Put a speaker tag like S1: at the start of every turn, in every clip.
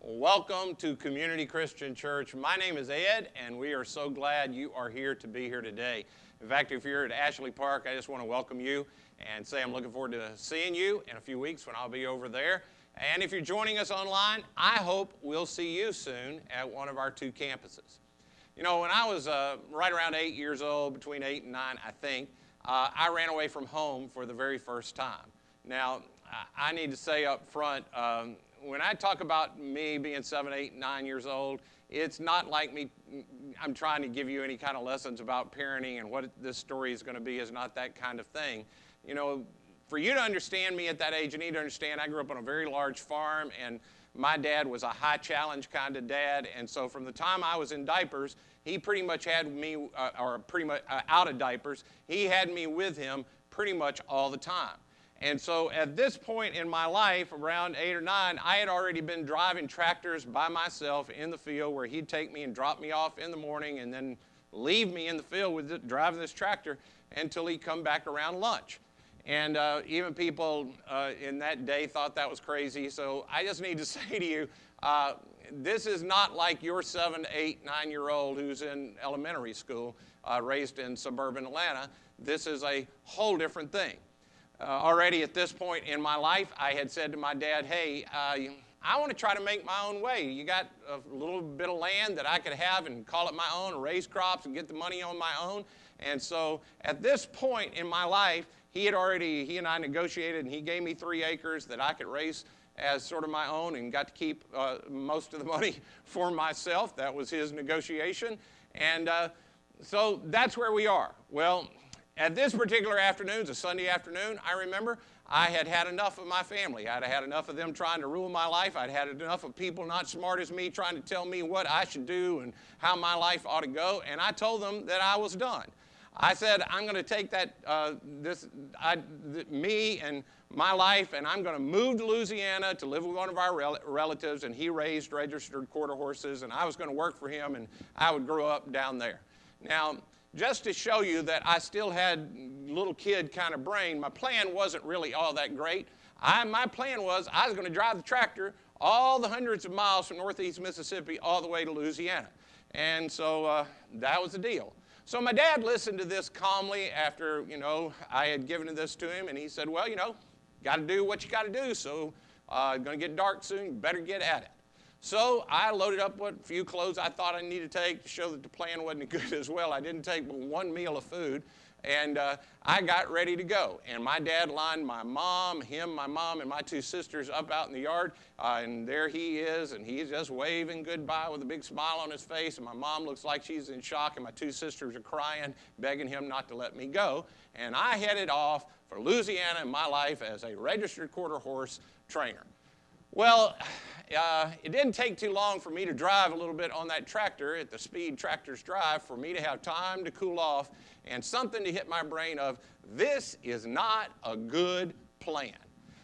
S1: Welcome to Community Christian Church. My name is Ed, and we are so glad you are here to be here today. In fact, if you're at Ashley Park, I just want to welcome you and say I'm looking forward to seeing you in a few weeks when I'll be over there. And if you're joining us online, I hope we'll see you soon at one of our two campuses. You know, when I was right around 8 years old, between 8 and 9, I think, I ran away from home for the very first time. Now, I need to say up front, when I talk about me being 7, 8, 9 years old, it's not like me, I'm trying to give you any kind of lessons about parenting and what this story is going to be. Is not that kind of thing. You know, for you to understand me at that age, you need to understand I grew up on a very large farm, and my dad was a high challenge kind of dad, and so from the time I was in diapers, he pretty much had me, out of diapers, he had me with him pretty much all the time. And so at this point in my life, around 8 or 9, I had already been driving tractors by myself in the field where he'd take me and drop me off in the morning and then leave me in the field with driving this tractor until he'd come back around lunch. And even people in that day thought that was crazy. So I just need to say to you, this is not like your 7, 8, 9-year-old who's in elementary school, raised in suburban Atlanta. This is a whole different thing. Already at this point in my life, I had said to my dad, hey, I want to try to make my own way. You got a little bit of land that I could have and call it my own, and raise crops and get the money on my own. And so at this point in my life, he and I negotiated, and he gave me 3 acres that I could raise as sort of my own and got to keep most of the money for myself. That was his negotiation. And so that's where we are. Well, at this particular afternoon, it's a Sunday afternoon, I remember I had had enough of my family. I'd had enough of them trying to rule my life. I'd had enough of people not smart as me trying to tell me what I should do and how my life ought to go. And I told them that I was done. I said, I'm going to take me and my life, and I'm going to move to Louisiana to live with one of our relatives, and he raised registered quarter horses, and I was going to work for him, and I would grow up down there. Now, just to show you that I still had little kid kind of brain, my plan wasn't really all that great. My plan was I was going to drive the tractor all the hundreds of miles from northeast Mississippi all the way to Louisiana. And so that was the deal. So my dad listened to this calmly after, I had given this to him, and he said, well, got to do what you got to do, so it's going to get dark soon, you better get at it. So I loaded up what few clothes I thought I needed to take to show that the plan wasn't good as well. I didn't take but one meal of food, and I got ready to go. And my dad lined my mom, my mom, and my 2 sisters up out in the yard, and there he is, and he's just waving goodbye with a big smile on his face, and my mom looks like she's in shock, and my 2 sisters are crying, begging him not to let me go. And I headed off for Louisiana in my life as a registered quarter horse trainer. Well, it didn't take too long for me to drive a little bit on that tractor at the speed tractors drive for me to have time to cool off and something to hit my brain of, this is not a good plan.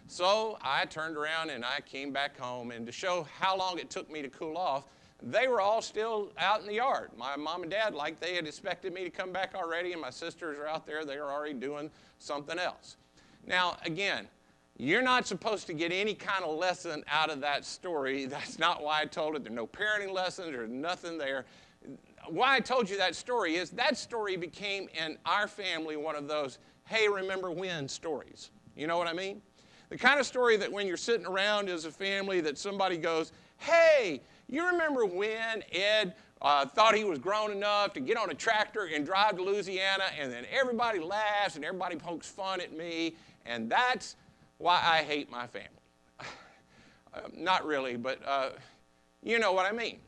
S1: So I turned around and I came back home, and to show how long it took me to cool off, they were all still out in the yard. My mom and dad, like they had expected me to come back already, and my sisters are out there. They were already doing something else. Now, again, you're not supposed to get any kind of lesson out of that story. That's not why I told it. There are no parenting lessons. There's nothing there. Why I told you that story is that story became in our family one of those, hey, remember when stories. You know what I mean? The kind of story that when you're sitting around as a family that somebody goes, hey, you remember when Ed thought he was grown enough to get on a tractor and drive to Louisiana, and then everybody laughs and everybody pokes fun at me, and that's why I hate my family. Not really, but you know what I mean.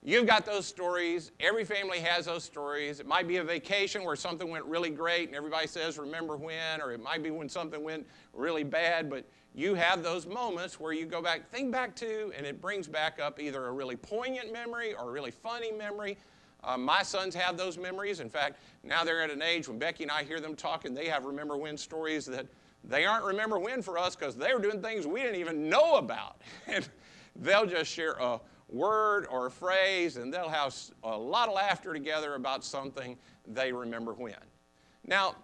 S1: You've got those stories. Every family has those stories. It might be a vacation where something went really great and everybody says, remember when, or it might be when something went really bad, but you have those moments where you go back, think back to, and it brings back up either a really poignant memory or a really funny memory. My sons have those memories. In fact, now they're at an age when Becky and I hear them talking, they have remember when stories that they aren't remember when for us because they were doing things we didn't even know about. And they'll just share a word or a phrase, and they'll have a lot of laughter together about something they remember when. Now,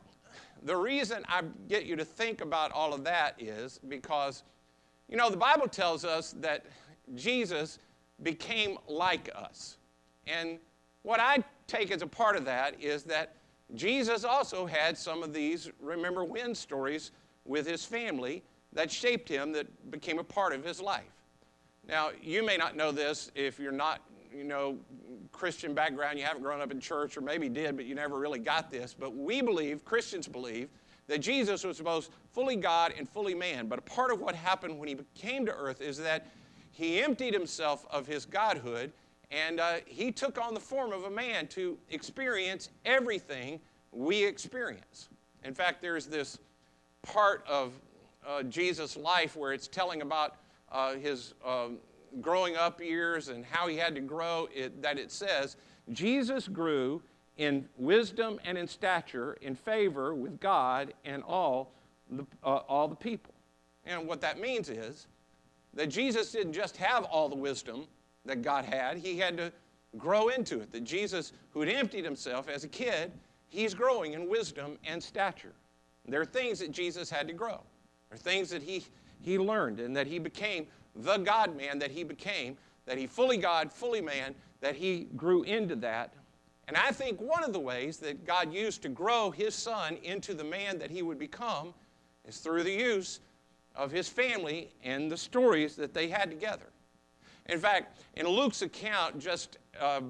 S1: the reason I get you to think about all of that is because, the Bible tells us that Jesus became like us. And what I take as a part of that is that Jesus also had some of these remember when stories with his family that shaped him, that became a part of his life. Now, you may not know this if you're not, Christian background, you haven't grown up in church, or maybe did, but you never really got this. But we believe, Christians believe, that Jesus was both fully God and fully man. But a part of what happened when he came to earth is that he emptied himself of his godhood, and he took on the form of a man to experience everything we experience. In fact, there's this part of Jesus' life where it's telling about his growing up years and how he had to grow, that it says, Jesus grew in wisdom and in stature, in favor with God and all the people. And what that means is that Jesus didn't just have all the wisdom that God had, he had to grow into it. That Jesus, who had emptied himself as a kid, he's growing in wisdom and stature. There are things that Jesus had to grow. There are things that he learned, and that he became the God-man that he became, that he fully God, fully man, that he grew into that. And I think one of the ways that God used to grow his son into the man that he would become is through the use of his family and the stories that they had together. In fact, in Luke's account, just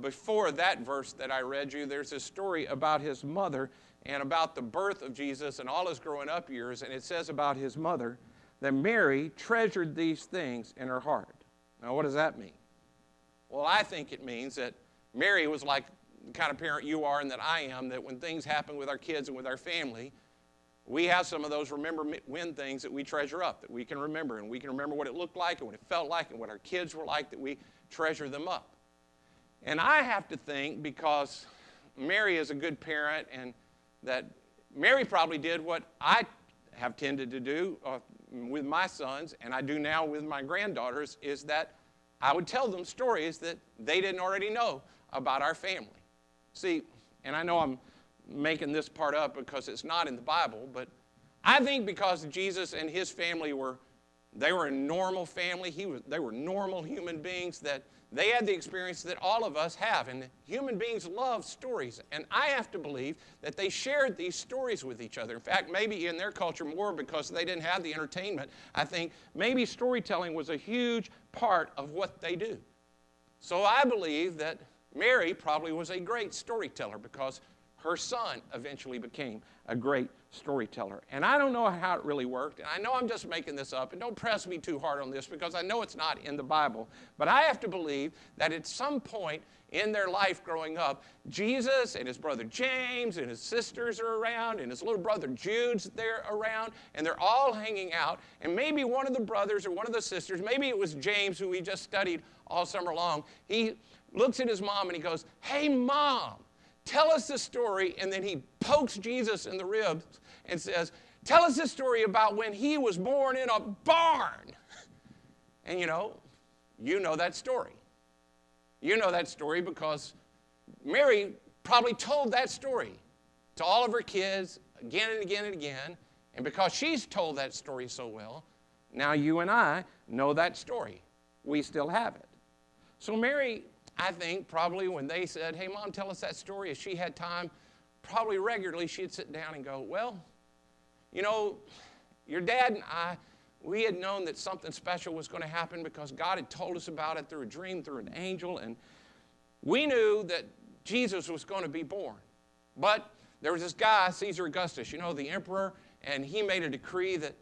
S1: before that verse that I read you, there's a story about his mother and about the birth of Jesus and all his growing up years, and it says about his mother that Mary treasured these things in her heart. Now, what does that mean? Well, I think it means that Mary was like the kind of parent you are and that I am, that when things happen with our kids and with our family, we have some of those remember when things that we treasure up, that we can remember, and we can remember what it looked like and what it felt like and what our kids were like, that we treasure them up. And I have to think, because Mary is a good parent, and that Mary probably did what I have tended to do with my sons, and I do now with my granddaughters, is that I would tell them stories that they didn't already know about our family. See, and I know I'm making this part up because it's not in the Bible, but I think because Jesus and his family were a normal family, they were normal human beings, that they had the experience that all of us have. And human beings love stories. And I have to believe that they shared these stories with each other. In fact, maybe in their culture more because they didn't have the entertainment. I think maybe storytelling was a huge part of what they do. So I believe that Mary probably was a great storyteller because her son eventually became a great storyteller. And I don't know how it really worked, and I know I'm just making this up, and don't press me too hard on this because I know it's not in the Bible, but I have to believe that at some point in their life growing up, Jesus and his brother James and his sisters are around, and his little brother Jude's there around, and they're all hanging out, and maybe one of the brothers or one of the sisters, maybe it was James, who we just studied all summer long, he looks at his mom and he goes, "Hey, Mom, tell us the story," and then he pokes Jesus in the ribs and says, "Tell us the story about when he was born in a barn." And you know that story. You know that story because Mary probably told that story to all of her kids again and again and again, and because she's told that story so well, now you and I know that story. We still have it. So Mary, I think probably when they said, "Hey, Mom, tell us that story," if she had time, probably regularly she'd sit down and go, "Well, your dad and I, we had known that something special was going to happen because God had told us about it through a dream, through an angel, and we knew that Jesus was going to be born. But there was this guy, Caesar Augustus, the emperor, and he made a decree that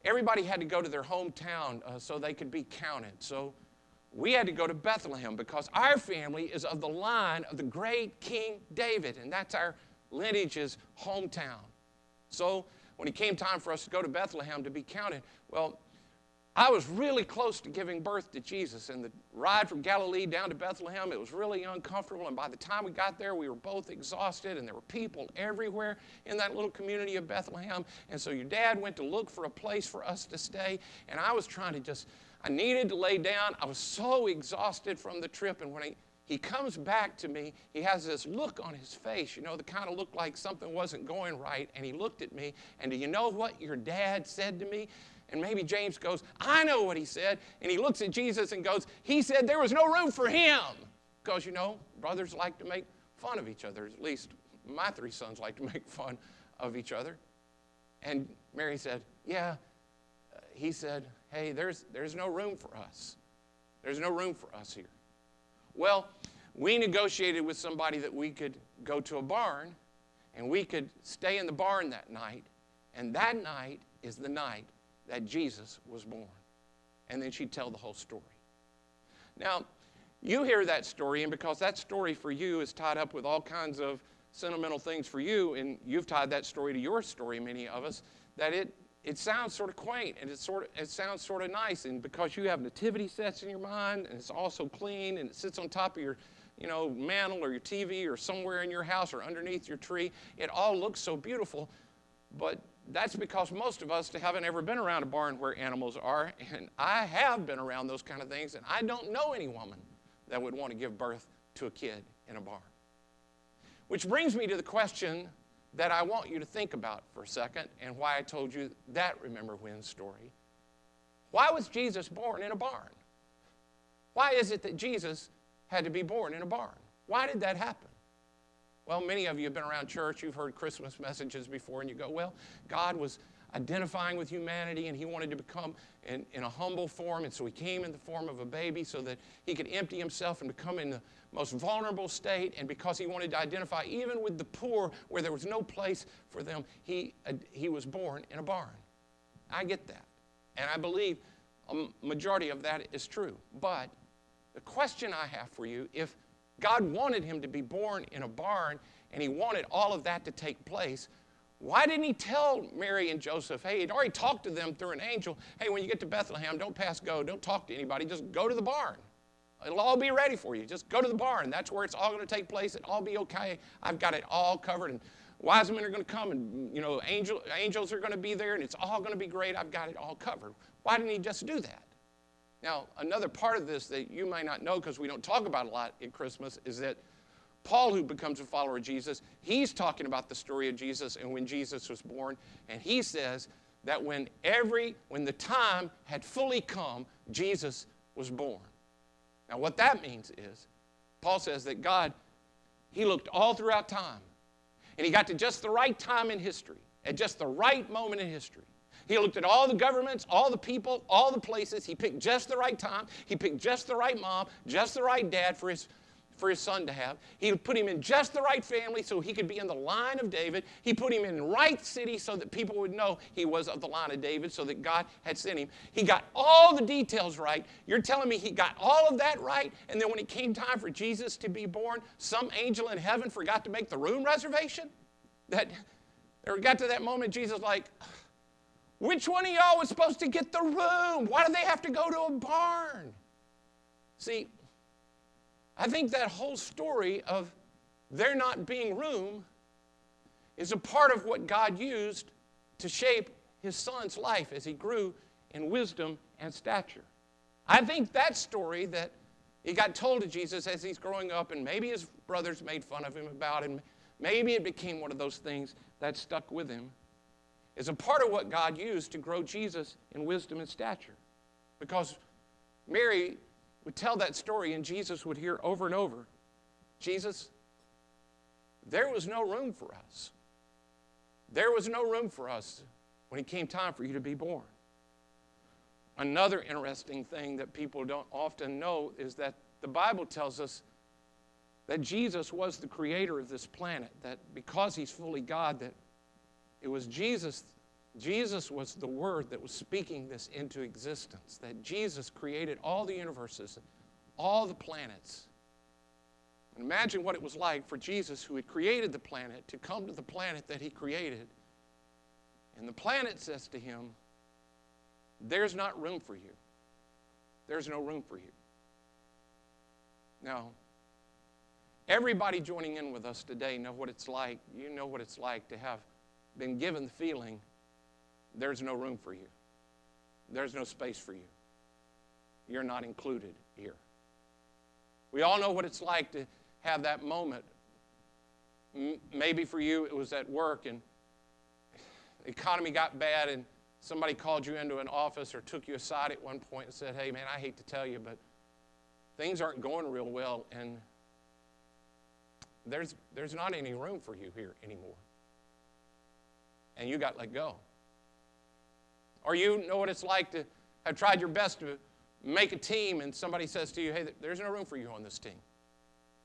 S1: everybody had to go to their hometown so they could be counted. So we had to go to Bethlehem because our family is of the line of the great King David, and that's our lineage's hometown. So when it came time for us to go to Bethlehem to be counted, well, I was really close to giving birth to Jesus, and the ride from Galilee down to Bethlehem, it was really uncomfortable, and by the time we got there, we were both exhausted, and there were people everywhere in that little community of Bethlehem, and so your dad went to look for a place for us to stay, and I was trying to I needed to lay down. I was so exhausted from the trip, and when he comes back to me, he has this look on his face, the kind of look like something wasn't going right, and he looked at me, and do you know what your dad said to me? And maybe James goes, I know what he said. And he looks at Jesus and goes, he said there was no room for him. Because, brothers like to make fun of each other. At least my 3 sons like to make fun of each other. And Mary said, yeah. He said, hey, there's no room for us. There's no room for us here. Well, we negotiated with somebody that we could go to a barn, and we could stay in the barn that night. And that night is the night that Jesus was born. And then she'd tell the whole story. Now, you hear that story, and because that story for you is tied up with all kinds of sentimental things for you, and you've tied that story to your story, many of us, that it sounds sort of quaint, and it sounds sort of nice, and because you have nativity sets in your mind, and it's also clean, and it sits on top of your mantle or your TV or somewhere in your house or underneath your tree, it all looks so beautiful. But that's because most of us haven't ever been around a barn where animals are, and I have been around those kind of things, and I don't know any woman that would want to give birth to a kid in a barn. Which brings me to the question that I want you to think about for a second, and why I told you that Remember When story. Why was Jesus born in a barn? Why is it that Jesus had to be born in a barn? Why did that happen? Well, many of you have been around church, you've heard Christmas messages before, and you go, well, God was identifying with humanity, and he wanted to become in a humble form, and so he came in the form of a baby so that he could empty himself and become in the most vulnerable state, and because he wanted to identify even with the poor where there was no place for them, he was born in a barn. I get that, and I believe a majority of that is true. But the question I have for you, if God wanted him to be born in a barn and he wanted all of that to take place, why didn't he tell Mary and Joseph, hey, he'd already talked to them through an angel, hey, when you get to Bethlehem, don't pass go, don't talk to anybody, just go to the barn. It'll all be ready for you. Just go to the barn. That's where it's all going to take place. It'll all be okay. I've got it all covered, and wise men are going to come, and angels are going to be there, and it's all going to be great. I've got it all covered. Why didn't he just do that? Now, another part of this that you may not know because we don't talk about a lot at Christmas is that Paul, who becomes a follower of Jesus, he's talking about the story of Jesus and when Jesus was born, and he says that when the time had fully come, Jesus was born. Now, what that means is, Paul says that God, he looked all throughout time, and he got to just the right time in history, at just the right moment in history. He looked at all the governments, all the people, all the places. He picked just the right time. He picked just the right mom, just the right dad for his son to have. He put him in just the right family so he could be in the line of David. He put him in the right city so that people would know he was of the line of David, so that God had sent him. He got all the details right. You're telling me he got all of that right, and then when it came time for Jesus to be born, some angel in heaven forgot to make the room reservation? That they got to that moment, Jesus like, which one of y'all was supposed to get the room? Why do they have to go to a barn? See, I think that whole story of there not being room is a part of what God used to shape his son's life as he grew in wisdom and stature. I think that story that he got told to Jesus as he's growing up, and maybe his brothers made fun of him about it, and maybe it became one of those things that stuck with him, is a part of what God used to grow Jesus in wisdom and stature. Because Mary would tell that story, and Jesus would hear over and over, Jesus, there was no room for us. There was no room for us when it came time for you to be born. Another interesting thing that people don't often know is that the Bible tells us that Jesus was the creator of this planet, that because he's fully God, that it was Jesus was the Word that was speaking this into existence, that Jesus created all the universes, all the planets. And imagine what it was like for Jesus, who had created the planet, to come to the planet that he created. And the planet says to him, there's not room for you. There's no room for you. Now, everybody joining in with us today know what it's like. You know what it's like to have been given the feeling there's no room for you. There's no space for you. You're not included here. We all know what it's like to have that moment. Maybe for you it was at work and the economy got bad and somebody called you into an office or took you aside at one point and said, hey, man, I hate to tell you, but things aren't going real well, and there's not any room for you here anymore. And you got let go. Or you know what it's like to have tried your best to make a team and somebody says to you, hey, there's no room for you on this team.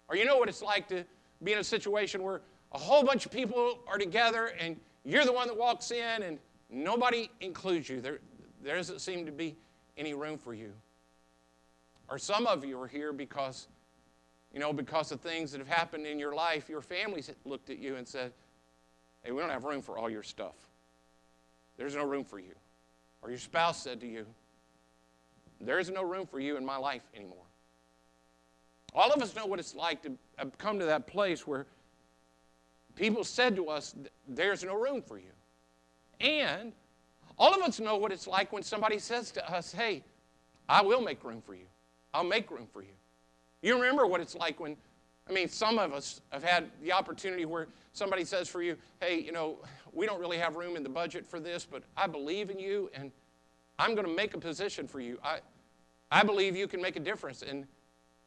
S1: Or you know what it's like to be in a situation where a whole bunch of people are together and you're the one that walks in and nobody includes you. There doesn't seem to be any room for you. Or some of you are here because of things that have happened in your life, your families looked at you and said, hey, we don't have room for all your stuff. There's no room for you. Or your spouse said to you, there's no room for you in my life anymore. All of us know what it's like to come to that place where people said to us, there's no room for you. And all of us know what it's like when somebody says to us, hey, I will make room for you. I'll make room for you. You remember what it's like when, some of us have had the opportunity where somebody says for you, hey, we don't really have room in the budget for this, but I believe in you, and I'm going to make a position for you. I believe you can make a difference, and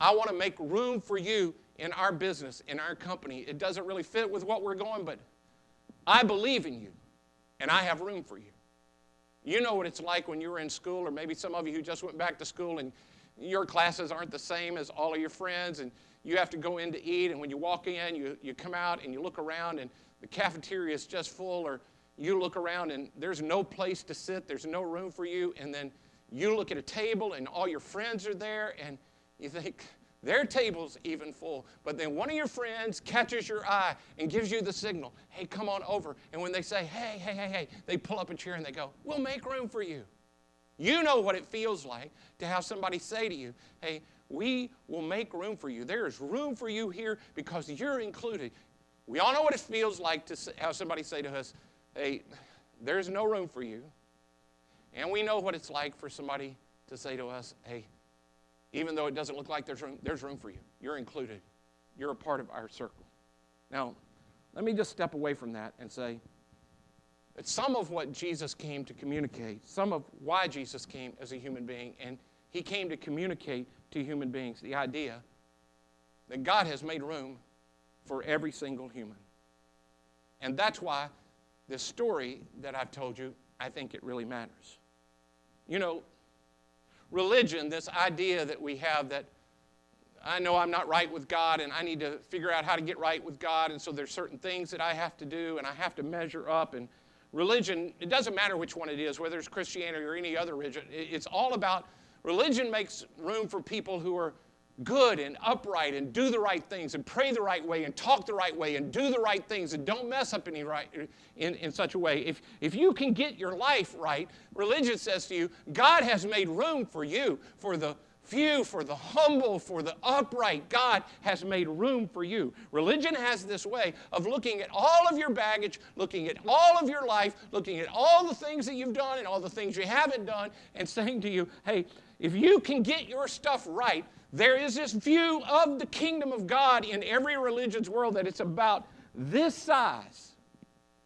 S1: I want to make room for you in our business, in our company. It doesn't really fit with what we're going, but I believe in you, and I have room for you. You know what it's like when you were in school, or maybe some of you who just went back to school, and your classes aren't the same as all of your friends, and you have to go in to eat, and when you walk in, you come out and you look around, and the cafeteria is just full, or you look around and there's no place to sit, there's no room for you, and then you look at a table and all your friends are there, and you think, their table's even full. But then one of your friends catches your eye and gives you the signal, hey, come on over. And when they say, hey, they pull up a chair and they go, we'll make room for you. You know what it feels like to have somebody say to you, hey, we will make room for you. There is room for you here because you're included. We all know what it feels like to have somebody say to us, hey, there's no room for you. And we know what it's like for somebody to say to us, hey, even though it doesn't look like there's room for you. You're included. You're a part of our circle. Now, let me just step away from that and say that some of what Jesus came to communicate, some of why Jesus came as a human being, and he came to communicate to human beings the idea that God has made room for every single human. And that's why this story that I've told you, I think it really matters. Religion, this idea that we have that I know I'm not right with God and I need to figure out how to get right with God, and so there's certain things that I have to do and I have to measure up. And religion, it doesn't matter which one it is, whether it's Christianity or any other religion, it's all about, religion makes room for people who are good and upright and do the right things and pray the right way and talk the right way and do the right things and don't mess up any right in such a way. If you can get your life right, religion says to you, God has made room for you, for the few, for the humble, for the upright. God has made room for you. Religion has this way of looking at all of your baggage, looking at all of your life, looking at all the things that you've done and all the things you haven't done, and saying to you, hey, if you can get your stuff right, there is this view of the kingdom of God in every religion's world that it's about this size.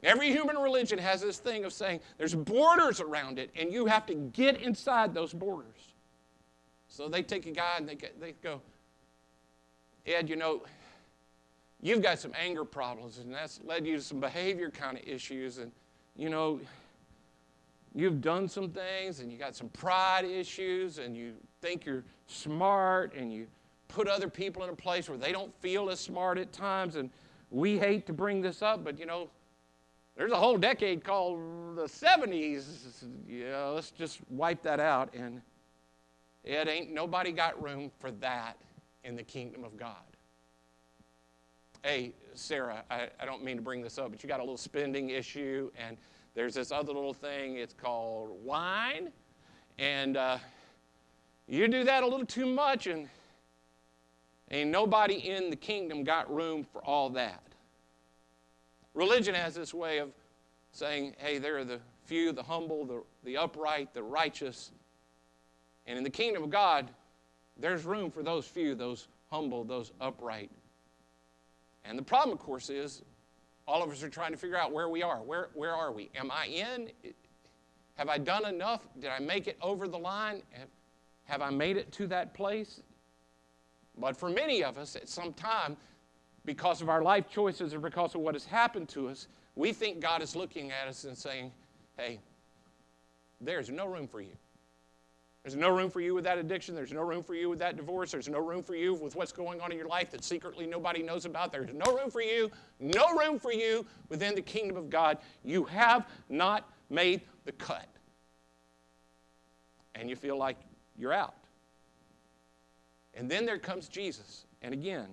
S1: Every human religion has this thing of saying there's borders around it, and you have to get inside those borders. So they take a guy and they go, Ed, you've got some anger problems, and that's led you to some behavior kind of issues, and, you've done some things, and you got some pride issues, and you think you're smart, and you put other people in a place where they don't feel as smart at times, and we hate to bring this up, but, there's a whole decade called the 70s. Let's just wipe that out, and it ain't nobody got room for that in the kingdom of God. Hey, Sarah, I don't mean to bring this up, but you got a little spending issue, and there's this other little thing, it's called wine, and you do that a little too much, and ain't nobody in the kingdom got room for all that. Religion has this way of saying, hey, there are the few, the humble, the upright, the righteous, and in the kingdom of God, there's room for those few, those humble, those upright. And the problem, of course, is all of us are trying to figure out where we are. Where are we? Am I in? Have I done enough? Did I make it over the line? Have I made it to that place? But for many of us, at some time, because of our life choices or because of what has happened to us, we think God is looking at us and saying, hey, there's no room for you. There's no room for you with that addiction. There's no room for you with that divorce. There's no room for you with what's going on in your life that secretly nobody knows about. There's no room for you. No room for you within the kingdom of God. You have not made the cut. And you feel like you're out. And then there comes Jesus. And again,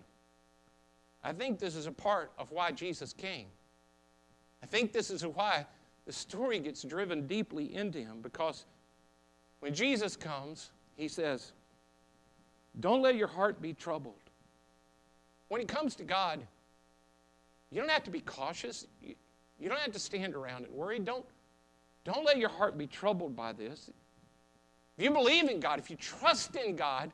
S1: I think this is a part of why Jesus came. I think this is why the story gets driven deeply into him, because when Jesus comes, he says, don't let your heart be troubled. When it comes to God, you don't have to be cautious. You don't have to stand around and worry. Don't let your heart be troubled by this. If you believe in God, if you trust in God,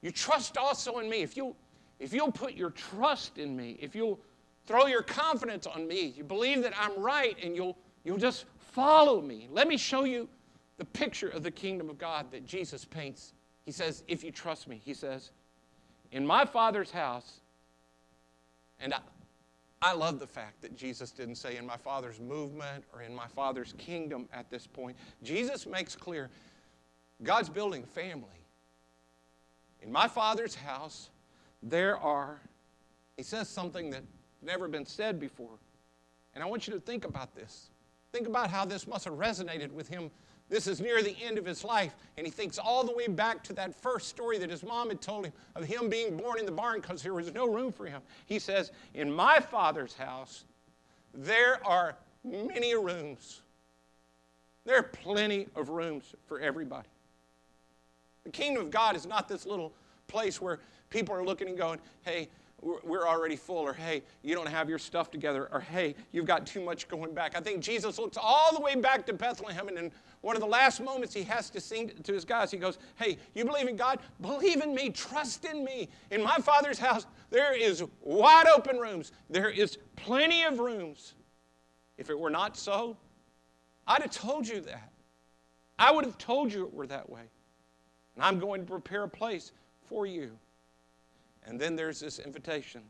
S1: you trust also in me. If you'll put your trust in me, if you'll throw your confidence on me, you believe that I'm right, and you'll just follow me. Let me show you the picture of the kingdom of God that Jesus paints. He says, if you trust me, he says, in my Father's house, and I love the fact that Jesus didn't say in my Father's movement or in my Father's kingdom at this point. Jesus makes clear God's building a family. In my Father's house, there are, he says something that's never been said before. And I want you to think about this. Think about how this must have resonated with him. This is near the end of his life, and he thinks all the way back to that first story that his mom had told him of him being born in the barn because there was no room for him. He says, in my Father's house, there are many rooms. There are plenty of rooms for everybody. The kingdom of God is not this little place where people are looking and going, hey, we're already full, or hey, you don't have your stuff together, or hey, you've got too much going back. I think Jesus looks all the way back to Bethlehem, and in one of the last moments he has to sing to his guys, he goes, hey, you believe in God? Believe in me, trust in me. In my Father's house, there is wide open rooms. There is plenty of rooms. If it were not so, I'd have told you that. I would have told you it were that way. And I'm going to prepare a place for you. And then there's this invitation.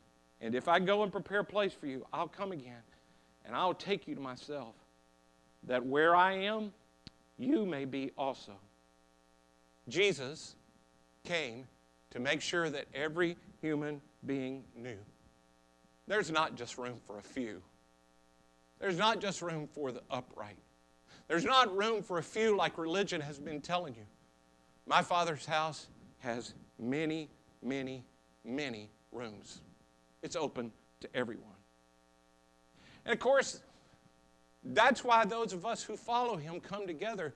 S1: And if I go and prepare a place for you, I'll come again, and I'll take you to myself, that where I am, you may be also. Jesus came to make sure that every human being knew. There's not just room for a few. There's not just room for the upright. There's not room for a few like religion has been telling you. My Father's house has many, many, many rooms. It's open to everyone. And of course, that's why those of us who follow him come together.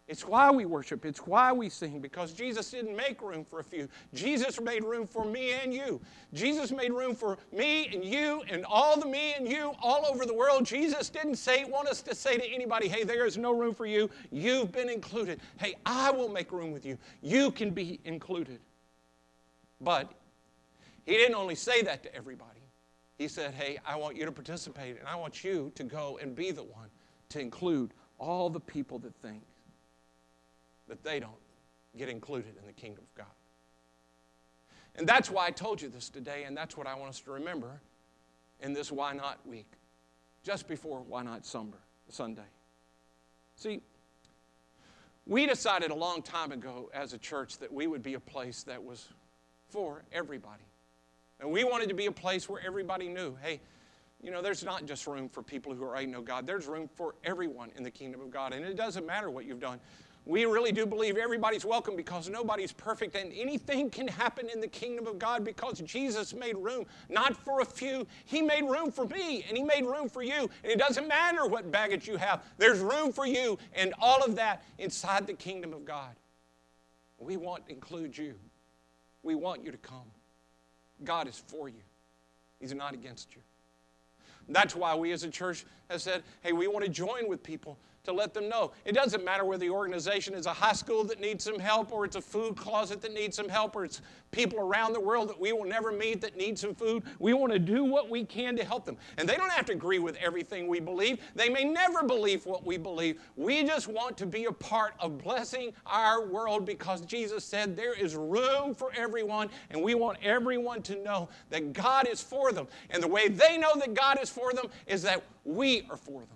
S1: It's why we worship. It's why we sing, because Jesus didn't make room for a few. Jesus made room for me and you. Jesus made room for me and you and all the me and you all over the world. Jesus didn't want us to say to anybody, hey, there is no room for you. You've been included. Hey, I will make room with you. You can be included. But he didn't only say that to everybody. He said, hey, I want you to participate, and I want you to go and be the one to include all the people that think that they don't get included in the kingdom of God. And that's why I told you this today, and that's what I want us to remember in this Why Not week, just before Why Not Sunday. See, we decided a long time ago as a church that we would be a place that was for everybody. And we wanted to be a place where everybody knew, hey, you know, there's not just room for people who already know God. There's room for everyone in the kingdom of God. And it doesn't matter what you've done. We really do believe everybody's welcome because nobody's perfect, and anything can happen in the kingdom of God because Jesus made room, not for a few. He made room for me, and he made room for you. And it doesn't matter what baggage you have. There's room for you and all of that inside the kingdom of God. We want to include you. We want you to come. God is for you. He's not against you. That's why we as a church have said, hey, we want to join with people to let them know. It doesn't matter whether the organization is a high school that needs some help, or it's a food closet that needs some help, or it's people around the world that we will never meet that need some food. We want to do what we can to help them. And they don't have to agree with everything we believe. They may never believe what we believe. We just want to be a part of blessing our world, because Jesus said there is room for everyone, and we want everyone to know that God is for them. And the way they know that God is for them is that we are for them.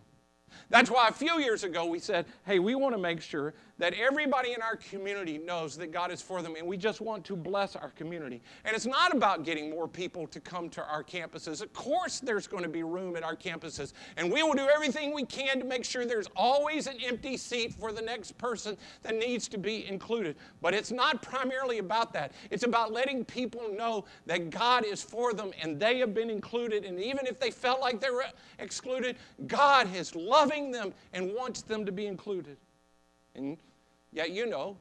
S1: That's why a few years ago we said, hey, we want to make sure that everybody in our community knows that God is for them, and we just want to bless our community. And it's not about getting more people to come to our campuses. Of course there's going to be room at our campuses, and we will do everything we can to make sure there's always an empty seat for the next person that needs to be included. But it's not primarily about that. It's about letting people know that God is for them, and they have been included, and even if they felt like they were excluded, God is loving them and wants them to be included. And yet you know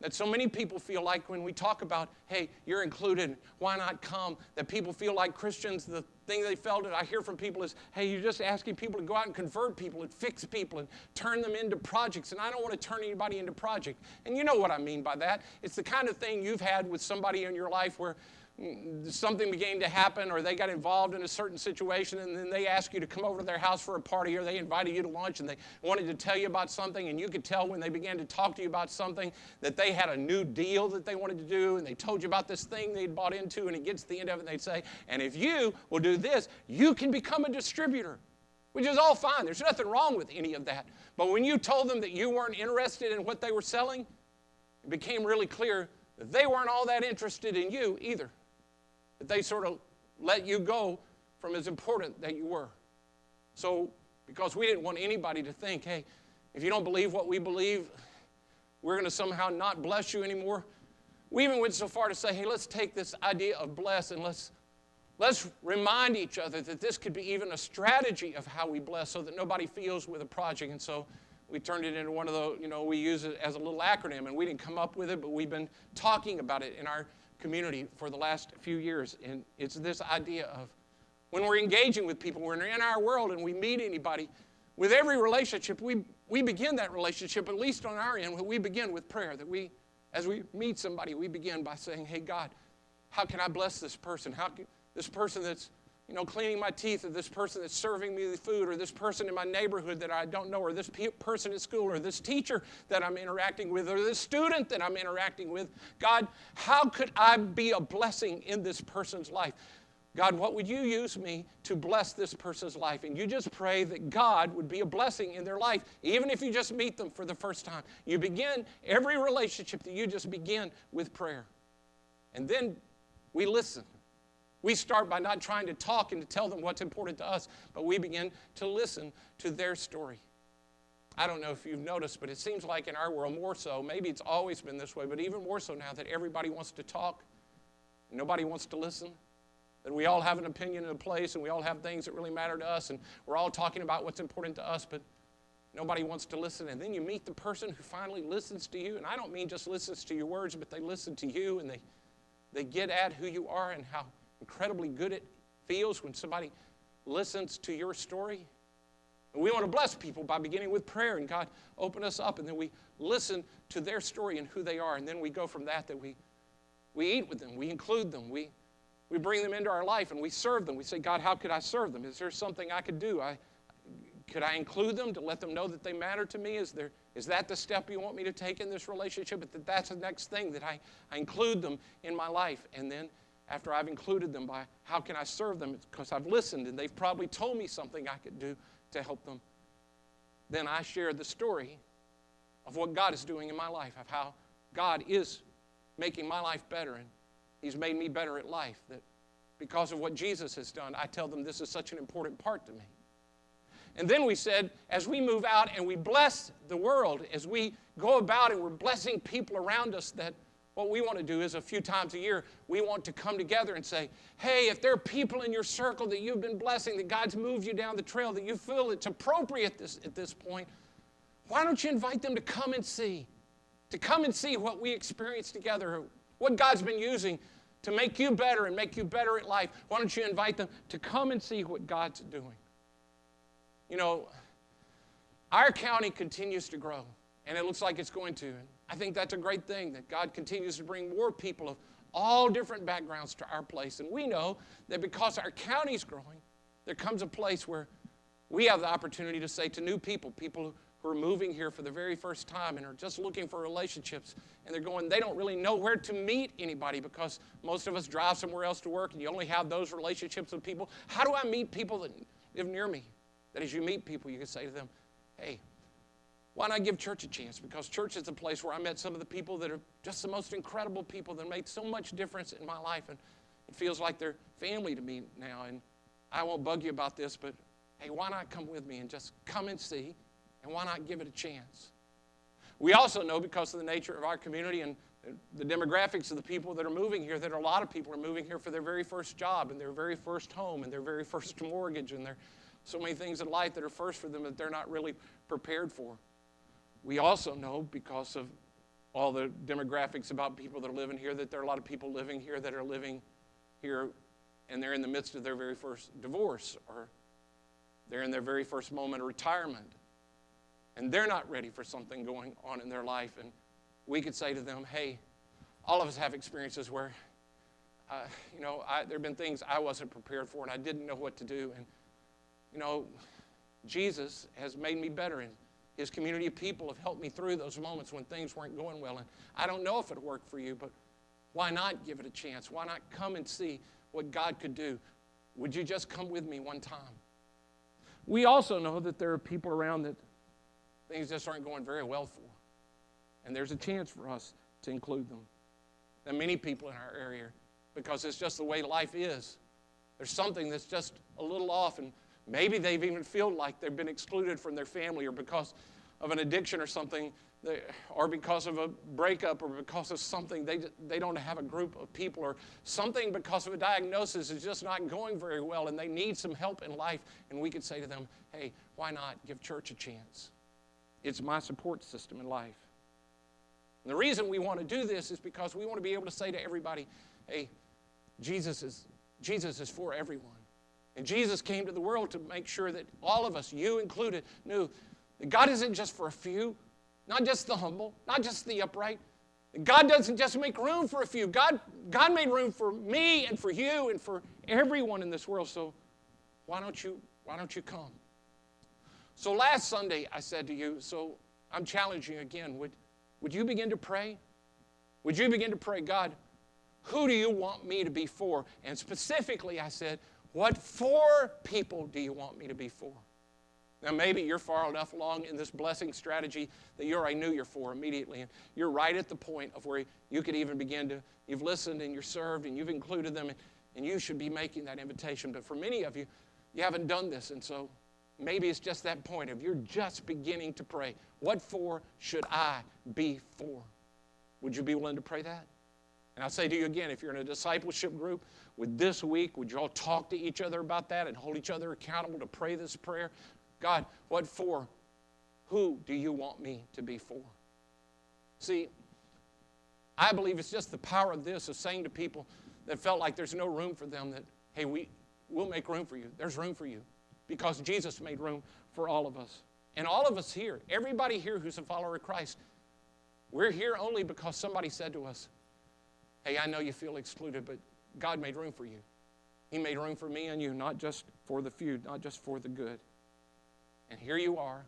S1: that so many people feel like when we talk about, hey, you're included, why not come? That people feel like Christians, the thing they felt that I hear from people is, hey, you're just asking people to go out and convert people and fix people and turn them into projects. And I don't want to turn anybody into project. And you know what I mean by that. It's the kind of thing you've had with somebody in your life where something began to happen, or they got involved in a certain situation, and then they asked you to come over to their house for a party, or they invited you to lunch, and they wanted to tell you about something, and you could tell when they began to talk to you about something that they had a new deal that they wanted to do, and they told you about this thing they'd bought into, and it gets to the end of it, and they'd say, and if you will do this, you can become a distributor, which is all fine. There's nothing wrong with any of that. But when you told them that you weren't interested in what they were selling, it became really clear that they weren't all that interested in you either. That they sort of let you go from as important that you were. So, because we didn't want anybody to think, hey, if you don't believe what we believe, we're going to somehow not bless you anymore. We even went so far to say, hey, let's take this idea of bless and let's remind each other that this could be even a strategy of how we bless, so that nobody feels with a project. And so we turned it into one of those, we use it as a little acronym, and we didn't come up with it, but we've been talking about it in our community for the last few years. And it's this idea of when we're engaging with people, when we're in our world and we meet anybody, with every relationship, we begin that relationship, at least on our end, we begin with prayer. That as we meet somebody, we begin by saying, hey, God, how can I bless this person? How can this person that's cleaning my teeth, or this person that's serving me the food, or this person in my neighborhood that I don't know, or this person at school, or this teacher that I'm interacting with, or this student that I'm interacting with. God, how could I be a blessing in this person's life? God, what would you use me to bless this person's life? And you just pray that God would be a blessing in their life, even if you just meet them for the first time. You begin every relationship that you just begin with prayer. And then we listen. We start by not trying to talk and to tell them what's important to us, but we begin to listen to their story. I don't know if you've noticed, but it seems like in our world more so, maybe it's always been this way, but even more so now, that everybody wants to talk and nobody wants to listen. That we all have an opinion in a place, and we all have things that really matter to us, and we're all talking about what's important to us, but nobody wants to listen. And then you meet the person who finally listens to you, and I don't mean just listens to your words, but they listen to you, and they get at who you are and how incredibly good it feels when somebody listens to your story. And we want to bless people by beginning with prayer, and God, open us up, and then we listen to their story and who they are, and then we go from that we eat with them, we include them, we bring them into our life, and we serve them. We say, God, how could I serve them? Is there something I could do? Could I include them to let them know that they matter to me? Is that the step you want me to take in this relationship? That's the next thing, that I include them in my life. And then after I've included them, by how can I serve them? It's because I've listened, and they've probably told me something I could do to help them. Then I share the story of what God is doing in my life, of how God is making my life better, and He's made me better at life. That because of what Jesus has done, I tell them this is such an important part to me. And then we said, as we move out and we bless the world, as we go about and we're blessing people around us, that what we want to do is a few times a year, we want to come together and say, hey, if there are people in your circle that you've been blessing, that God's moved you down the trail, that you feel it's appropriate at this point, why don't you invite them to come and see what we experienced together, what God's been using to make you better and make you better at life. Why don't you invite them to come and see what God's doing? our county continues to grow, and it looks like it's going to. And I think that's a great thing, that God continues to bring more people of all different backgrounds to our place. And we know that because our county's growing, there comes a place where we have the opportunity to say to new people who are moving here for the very first time and are just looking for relationships, and they don't really know where to meet anybody because most of us drive somewhere else to work and you only have those relationships with people. How do I meet people that live near me? That as you meet people, you can say to them, hey, why not give church a chance? Because church is the place where I met some of the people that are just the most incredible people that made so much difference in my life, and it feels like they're family to me now. And I won't bug you about this, but hey, why not come with me and just come and see, and why not give it a chance? We also know, because of the nature of our community and the demographics of the people that are moving here, that a lot of people are moving here for their very first job and their very first home and their very first mortgage, and there are so many things in life that are first for them that they're not really prepared for. We also know, because of all the demographics about people that are living here, that there are a lot of people living here that are living here and they're in the midst of their very first divorce, or they're in their very first moment of retirement, and they're not ready for something going on in their life. And we could say to them, hey, all of us have experiences where, there have been things I wasn't prepared for and I didn't know what to do. And, Jesus has made me better, and His community of people have helped me through those moments when things weren't going well. And I don't know if it'll work for you, but why not give it a chance? Why not come and see what God could do? Would you just come with me one time? We also know that there are people around that things just aren't going very well for, and there's a chance for us to include them. And many people in our area, because it's just the way life is, there's something that's just a little off, and maybe they've even feel like they've been excluded from their family, or because of an addiction or something, or because of a breakup, or because of something, they don't have a group of people, or something because of a diagnosis is just not going very well, and they need some help in life. And we could say to them, hey, why not give church a chance? It's my support system in life. And the reason we want to do this is because we want to be able to say to everybody, hey, Jesus is for everyone. And Jesus came to the world to make sure that all of us, you included, knew that God isn't just for a few, not just the humble, not just the upright. God doesn't just make room for a few. God made room for me and for you and for everyone in this world. So why don't you come? So last Sunday I said to you, so I'm challenging you again, would you begin to pray? Would you begin to pray, God, who do you want me to be for? And specifically I said, what 4 people do you want me to be for? Now, maybe you're far enough along in this blessing strategy that you already knew you're for immediately. And you're right at the point of where you could even begin to, you've listened and you're served and you've included them, and you should be making that invitation. But for many of you, you haven't done this. And so maybe it's just that point of you're just beginning to pray. What 4 should I be for? Would you be willing to pray that? And I'll say to you again, if you're in a discipleship group, this week, would you all talk to each other about that and hold each other accountable to pray this prayer? God, what 4? Who do you want me to be for? See, I believe it's just the power of this, of saying to people that felt like there's no room for them, that, hey, we'll make room for you. There's room for you because Jesus made room for all of us. And all of us here, everybody here who's a follower of Christ, we're here only because somebody said to us, hey, I know you feel excluded, but God made room for you. He made room for me and you, not just for the few, not just for the good. And here you are.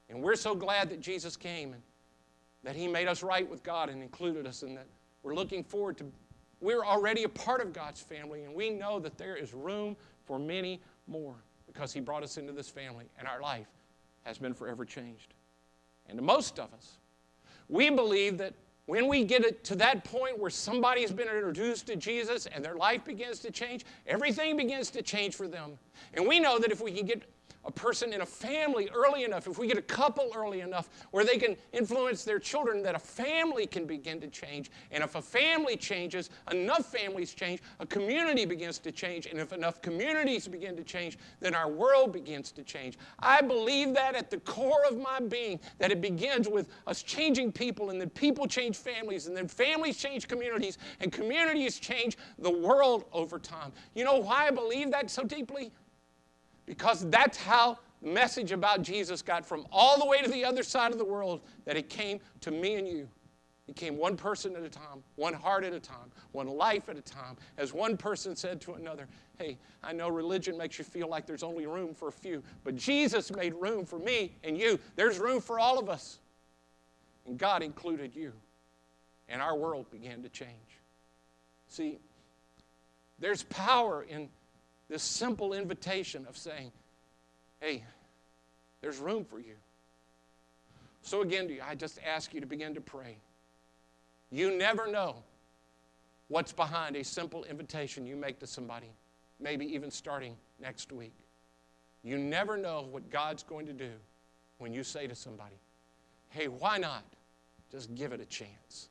S1: And we're so glad that Jesus came and that He made us right with God and included us, and that we're looking forward to, we're already a part of God's family, and we know that there is room for many more because He brought us into this family, and our life has been forever changed. And to most of us, we believe that when we get it to that point where somebody has been introduced to Jesus and their life begins to change, everything begins to change for them. And we know that if we can get a person in a family early enough, if we get a couple early enough where they can influence their children, that a family can begin to change. And if a family changes, enough families change, a community begins to change. And if enough communities begin to change, then our world begins to change. I believe that at the core of my being, that it begins with us changing people, and then people change families, and then families change communities, and communities change the world over time. You know why I believe that so deeply? Because that's how the message about Jesus got from all the way to the other side of the world, that it came to me and you. It came one person at a time, one heart at a time, one life at a time. As one person said to another, hey, I know religion makes you feel like there's only room for a few, but Jesus made room for me and you. There's room for all of us. And God included you. And our world began to change. See, there's power in this simple invitation of saying, hey, there's room for you. So again, I just ask you to begin to pray. You never know what's behind a simple invitation you make to somebody, maybe even starting next week. You never know what God's going to do when you say to somebody, hey, why not just give it a chance?